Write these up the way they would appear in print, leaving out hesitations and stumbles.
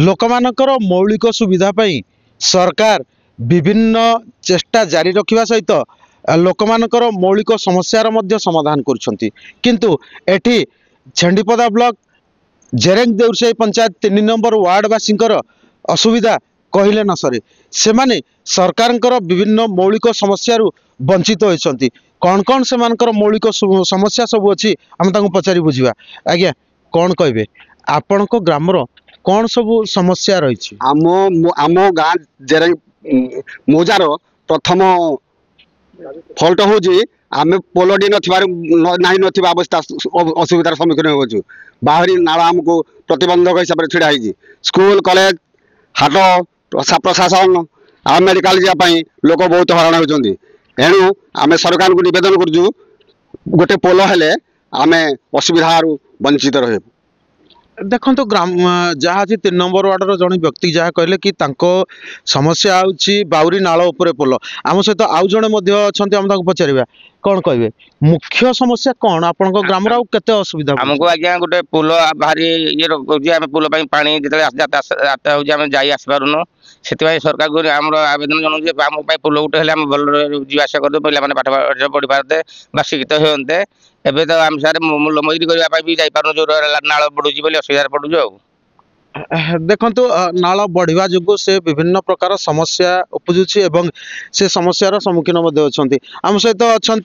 ଲୋକମାନଙ୍କର ମୌଳିକ ସୁବିଧା ପାଇଁ ସରକାର ବିଭିନ୍ନ ଚେଷ୍ଟା ଜାରି ରଖିବା ସହିତ ଲୋକମାନଙ୍କର ମୌଳିକ ସମସ୍ୟାର ମଧ୍ୟ ସମାଧାନ କରୁଛନ୍ତି। କିନ୍ତୁ ଏଠି ଛେଣ୍ଡିପଦା ବ୍ଲକ ଜେରେଙ୍ଗ ଦେଉରସାହି ପଞ୍ଚାୟତ 3 ନମ୍ବର वार्डवासीଙ୍କର असुविधा कहले न सरे सेमाने सरकारଙ୍କର विभिन्न मौलिक समस्या वंचित होइछंती। कौन कौन से मौलिक समस्या सब अच्छी आम तांको पचारि बुझिबा। आज्ञा कौन कहबे आपणको ग्रामर कौन सब समस्या रही? आम गाँ जेरेंग मौजार प्रथम फल्ट हूँ आम पोलटी ना अवस्था असुविधार सम्मुखीन हो बाहरी नाला आमको प्रतिबंधक हिसाब से छिड़ा है। स्कूल कॉलेज हाट प्रशासन आ मेडिकल जावाई लोक बहुत हराण होती। एणु आम सरकार को निवेदन करूँ गोटे पोल हेले आम असुविधा वंचित रहे। देखो ग्राम जहाँ 3 नंबर वार्डर जड़े व्यक्ति जहाँ कहले कि तांको समस्या आउची बाउरी नाल उपरे पोल। आम सहित आउ जड़े अच्छा आम पचार कौन कहे मुख्य समस्या कौन आपण ग्राम केते असुविधा हमको आज्ञा गोटे पोल भारी ये रोचे पोल पानी जो जाता हो जाई आस पारुन से सरकार को आम आवेदन जनाऊे आम पोल गोटे हेल्ले भल जीवासा करते पे पाठ पढ़ी पारते बा शिक्षित होते। एबे तो आम सारे मूल मजूरी करने भी जापार जो नाल बढ़ुची बोली असुविधा पड़ू। देखु नाल बढ़िया जो से विभिन्न प्रकार समस्या उपजुची एवं से समस्यार सम्मुखीन अच्छा। आम सहित अच्छा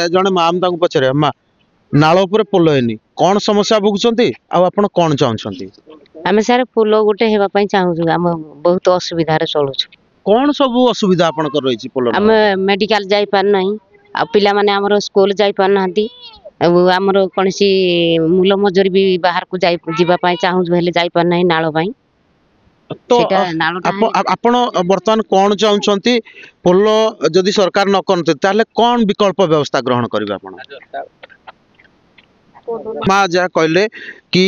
जड़े माँ आम पचारे माँ नाल उपर पोल है कौन समस्या भोगुंट आप कौन चाहते? आम सारे पोल गोटे होगापी चाहूँ आम बहुत असुविधा चलु। कौन सब असुविधा आपंकर रही पोल? आम मेडिकल जाई पारना आ पिला माने हमर स्कूल जाई पारना आमर कौन सी मूल मजूरी भी बाहर को जावाई चाहूँ हेल्ले जाई पारना नाल पाई। तो आपण बर्तमान कौन चाहते पोल जदि सरकार न करते ताले कौन विकल्प व्यवस्था ग्रहण करेंगे? माँ जहाँ कहले कि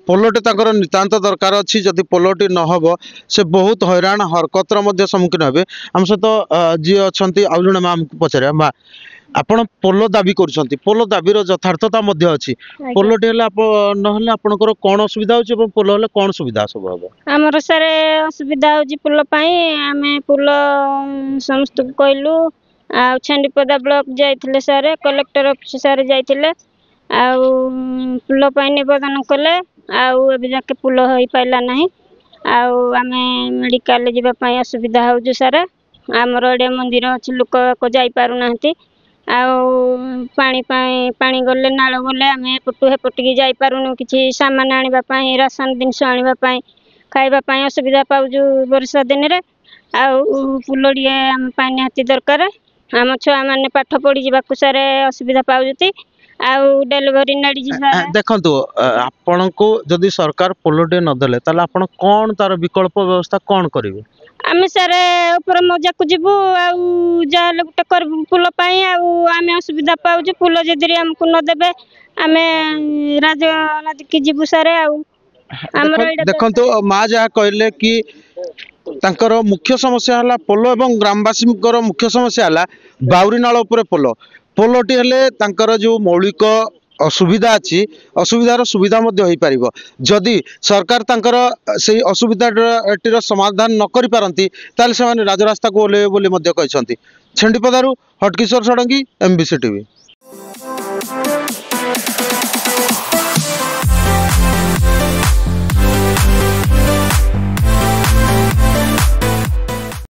पोलटे तांकर नितांत दरकार अच्छी जदि पोलटी न हम से बहुत हैरान हरकतर सम्मुखीन हे। आम सहित जी अच्छा आउ जड़े माँ पचारे माँ आपण पोल दाबी कर पोल दाबीर यथार्थता अच्छी पोलटी ना आपंकर कौन असुविधा हो पोल हेल्ले कौन सुविधा सब हम? आमर सर असुविधा हो पोल आम पोल समस्त कहलु आ छेंडीपदा ब्लॉक जाइए सर कलेक्टर ऑफिस सर जाइए पुल निवेदन कले आके पुल हो पारा ना आम मेडिकल जावाई असुविधा हो सर आमर एडे मंदिर अच्छी लोक जापारूना पानी गले नाल गले आम एपटू हेपटिकी जापारूनु कि सामान आने राशन जिनस आने खावाई असुविधा पाऊँ वर्षा दिन में पुलटी आम निहाती दरकार। आम छुआ मैंने पाठ पढ़ी जावाक सार असुविधा पाती डेलीवरी नाड़ी देखो आपण को जदि सरकार पोलटे नदेले ताले आपण कौन तार विकल्प व्यवस्था कौन करेंगे? आम सर ऊपर मजा को जीवु आल गोटे कर पुल आम असुविधा पाऊँ पुल जदि आमको नदेबे आम राजनदी की जीवु सर देखो माँ जहाँ कहले कि तांकर मुख्य समस्या है पोल एवं ग्रामवासी मुख्य समस्या है बाउरी नाल उपर पोल पोलटी हेल्ले तांकर जो मौलिक असुविधा अच्छी असुविधार सुविधा हो पार जदि सरकार तांकर से असुविधाटीर समाधान न करि पारंती ताले से राजरास्ता को ओल्हे बोली छेंडीपदारू हटकिशोर षडंगी MBC TV।